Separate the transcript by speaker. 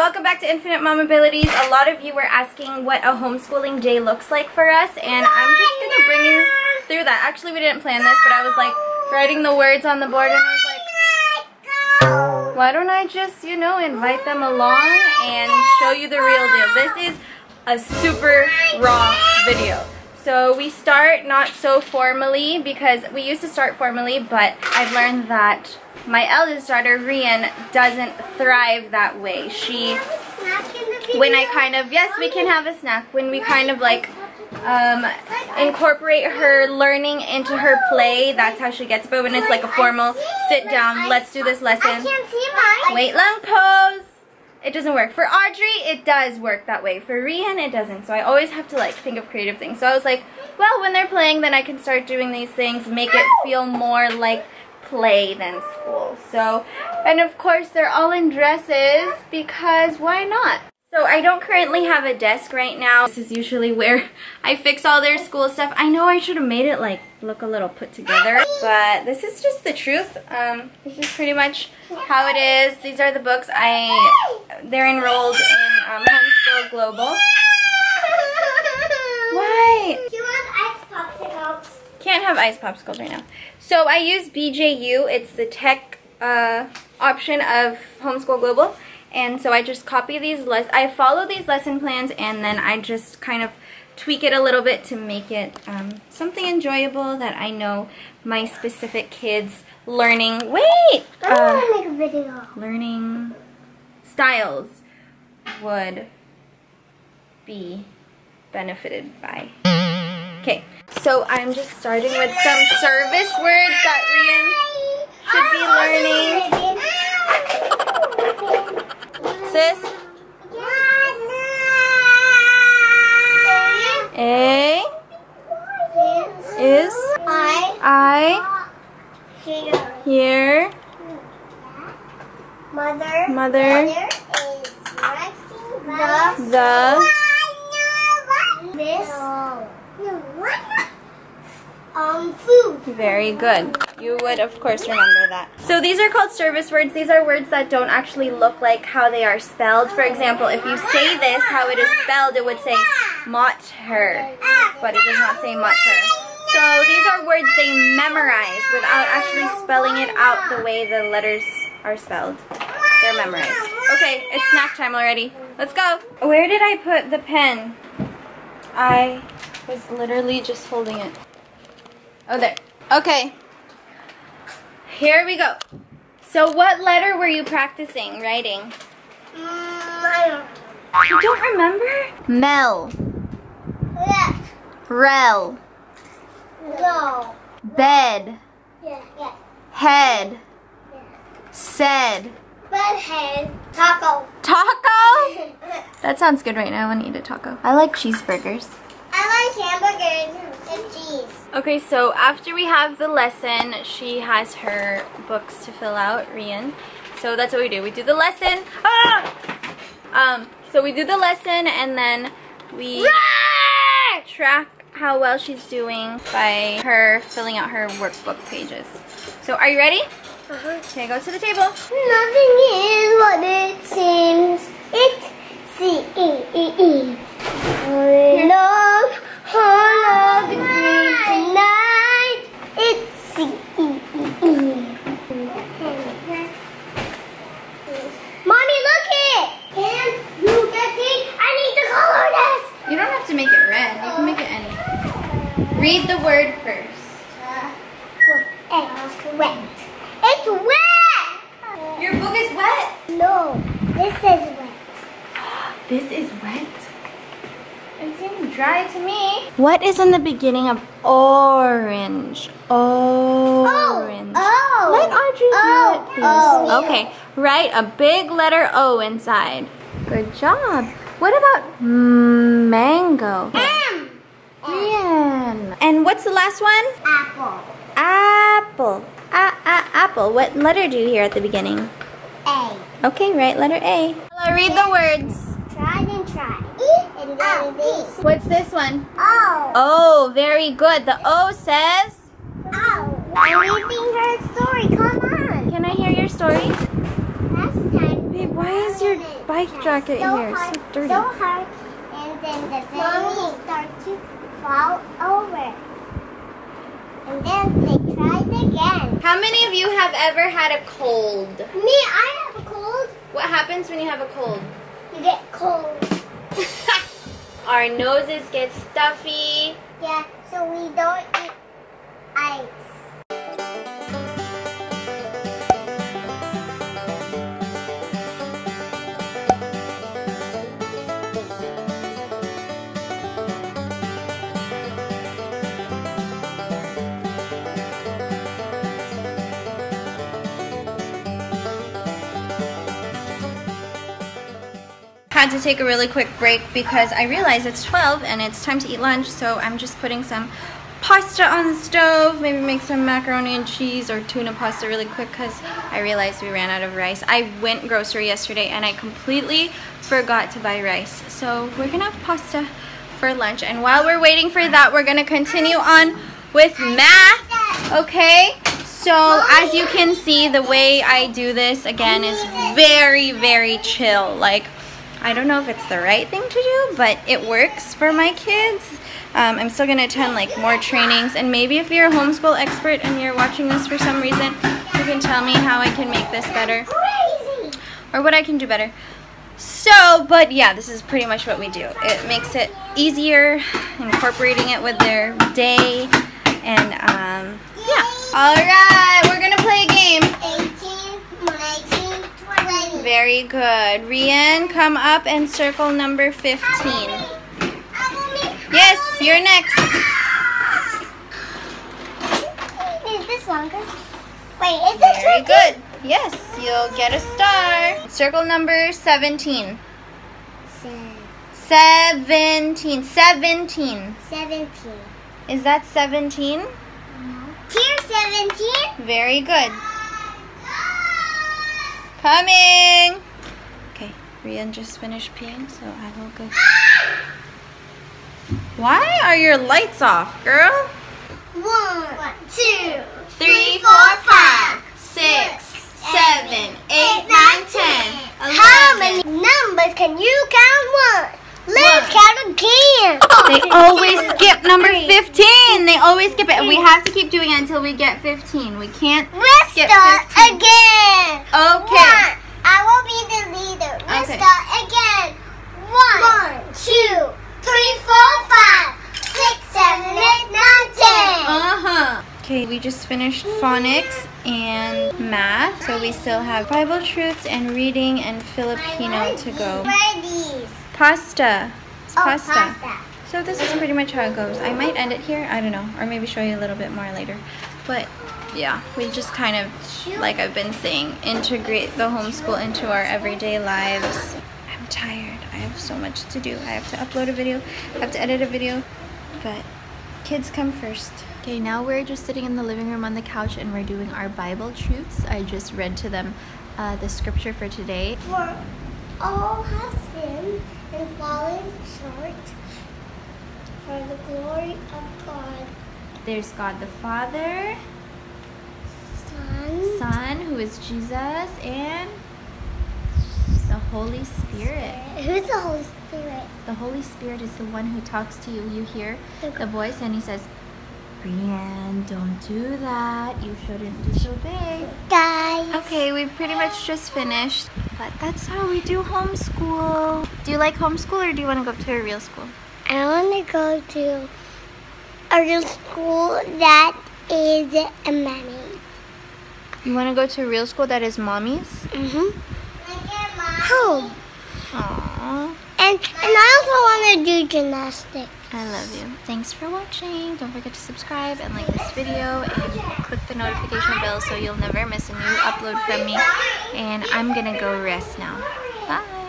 Speaker 1: welcome back to Infinite Mamabilities. A lot of you were asking what a homeschooling day looks like for us, and I'm just going to bring you through that. Actually, we didn't plan this, but I was like writing the words on the board, and I was like, why don't I just, you know, invite them along and show you the real deal. This is a super raw video. So we start not so formally, because we used to start formally, but I've learned that my eldest daughter, Rian, doesn't thrive that way. She, when I kind of, yes, we can have a snack, when we kind of like incorporate her learning into her play, that's how she gets. But when it's like a formal sit down, let's do this lesson,
Speaker 2: I can't see mine.
Speaker 1: Wait long pose, it doesn't work. For Audrey, it does work that way. For Rian, it doesn't. So I always have to like think of creative things. So I was like, well, when they're playing, then I can start doing these things, make it feel more like play than school. So, and of course they're all in dresses, because why not? So I don't currently have a desk right now. This is usually where I fix all their school stuff. I know I should have made it like look a little put together, but this is just the truth. This is pretty much how it is. These are the books. They're enrolled in Homeschool Global. Why?
Speaker 2: Do you want ice popsicles?
Speaker 1: Can't have ice popsicles right now. So I use BJU. It's the tech option of Homeschool Global. And so I just copy these, I follow these lesson plans, and then I just kind of tweak it a little bit to make it something enjoyable that I know my specific kids' learning,
Speaker 2: I want to make a video.
Speaker 1: Learning styles would be benefited by. Okay, so I'm just starting with some service words that Rian should be learning. Sis? A is I hear mother
Speaker 2: is
Speaker 1: the
Speaker 2: food.
Speaker 1: Very good. You would, of course, remember that. So these are called service words. These are words that don't actually look like how they are spelled. For example, if you say this, how it is spelled, it would say mater, but it does not say mater. So these are words they memorize without actually spelling it out the way the letters are spelled. They're memorized. Okay, it's snack time already. Let's go. Where did I put the pen? I was literally just holding it. Oh, there. Okay. Here we go. So what letter were you practicing writing? You don't remember? Mel.
Speaker 2: Yes.
Speaker 1: Rel.
Speaker 2: No.
Speaker 1: Bed.
Speaker 2: Yes. Yes.
Speaker 1: Head.
Speaker 2: Yes.
Speaker 1: Said.
Speaker 2: Bedhead. Taco.
Speaker 1: Taco? That sounds good right now. I want to eat a taco. I like cheeseburgers.
Speaker 2: I like hamburgers and cheese.
Speaker 1: Okay, so after we have the lesson, she has her books to fill out, Rian. So that's what we do. We do the lesson. So we do the lesson, and then we track how well she's doing by her filling out her workbook pages. So are you ready? Okay, go to the table.
Speaker 2: Nothing is what it seems. It seems. Love, love the green tonight. It seems. Mommy, look it. Can you get it? I need to color this.
Speaker 1: You don't have to make it red. You can make it any. Read the word first.
Speaker 2: It's wet. It's wet.
Speaker 1: Your book is wet?
Speaker 2: No, this is wet.
Speaker 1: This is wet? It seems dry to me. What is in the beginning of orange? Orange.
Speaker 2: Oh.
Speaker 1: Let Audrey do it, please.
Speaker 2: Oh.
Speaker 1: Okay, write a big letter O inside. Good job. What about mango?
Speaker 2: M.
Speaker 1: M. And what's the last one?
Speaker 2: Apple.
Speaker 1: Apple. Apple. What letter do you hear at the beginning?
Speaker 2: A.
Speaker 1: Okay, right, letter A. Hello, read the words.
Speaker 2: Try and try. E and then this.
Speaker 1: What's this one?
Speaker 2: O.
Speaker 1: Oh, very good. The O says?
Speaker 2: Oh. I'm reading her story. Come on.
Speaker 1: Can I hear your story?
Speaker 2: Last time.
Speaker 1: Babe, why is your bike jacket here so dirty?
Speaker 2: So hard, and then the mommy starts to fall over. And then they tried again.
Speaker 1: How many of you have ever had a cold?
Speaker 2: Me, I have a cold.
Speaker 1: What happens when you have a cold?
Speaker 2: You get cold.
Speaker 1: Our noses get stuffy.
Speaker 2: Yeah, so we don't eat ice.
Speaker 1: Had to take a really quick break because I realized it's 12 and it's time to eat lunch, so I'm just putting some pasta on the stove, maybe make some macaroni and cheese or tuna pasta really quick because I realized we ran out of rice. I went grocery yesterday and I completely forgot to buy rice, so we're gonna have pasta for lunch. And while we're waiting for that, we're gonna continue on with math, okay? So as you can see, the way I do this again is very, very chill. Like, I don't know if it's the right thing to do, but it works for my kids. I'm still gonna attend like more trainings, and maybe if you're a homeschool expert and you're watching this for some reason, you can tell me how I can make this better or what I can do better. So, but yeah, this is pretty much what we do. It makes it easier, incorporating it with their day, and yeah. All right, we're gonna play a game.
Speaker 2: 18, 19, 20.
Speaker 1: Very good. Rian, come up and circle number 15. Yes, you're next.
Speaker 2: Is this longer? Wait, is this
Speaker 1: Very
Speaker 2: tricky?
Speaker 1: good. Yes, you'll get a star. Circle number 17. 17. 17.
Speaker 2: 17.
Speaker 1: Is that 17?
Speaker 2: No. Here, 17.
Speaker 1: Very good. Coming. Okay, Rian just finished peeing, so I will go. Why are your lights off, girl?
Speaker 2: 1, 2,
Speaker 1: 3, 4, 5, 6, 7, 8, 9, 10, 11.
Speaker 2: How many numbers can you count? 1. Let's count again.
Speaker 1: They always skip number 15. They always skip it. And we have to keep doing it until we get 15. We can't
Speaker 2: Let's
Speaker 1: skip
Speaker 2: start
Speaker 1: 15.
Speaker 2: again.
Speaker 1: Okay.
Speaker 2: 1. I will be the leader. Let's
Speaker 1: Okay.
Speaker 2: start again. 1, 2, 3, 4, 5, 6, 7, 8, 9, 10.
Speaker 1: Okay, we just finished phonics and math. So we still have Bible truths and reading and Filipino to go.
Speaker 2: Ready.
Speaker 1: Pasta. It's pasta.
Speaker 2: Pasta.
Speaker 1: So this is pretty much how it goes. I might end it here, I don't know, or maybe show you a little bit more later. But yeah, we just kind of, like I've been saying, integrate the homeschool into our everyday lives. I'm tired. I have so much to do. I have to upload a video, I have to edit a video, but kids come first. Okay, now we're just sitting in the living room on the couch and we're doing our Bible truths. I just read to them the scripture for today.
Speaker 2: For all have sinned and fallen short for the glory of God.
Speaker 1: There's God the Father, Son, who is Jesus, and the Holy Spirit.
Speaker 2: Who's the Holy Spirit?
Speaker 1: The Holy Spirit is the one who talks to you. You hear the voice and he says, Brienne, don't do that. You shouldn't disobey.
Speaker 2: Guys.
Speaker 1: Okay, we pretty much just finished. But that's how we do homeschool. Do you like homeschool or do you want to go to a real school?
Speaker 2: I want to go to a real school that is a mommy.
Speaker 1: You want to go to a real school that is mommy's?
Speaker 2: Mm-hmm. Home.
Speaker 1: Aww.
Speaker 2: And I also want to do gymnastics.
Speaker 1: I love you. Thanks for watching. Don't forget to subscribe and like this video and click the notification bell so you'll never miss a new upload from me. And I'm gonna go rest now. Bye.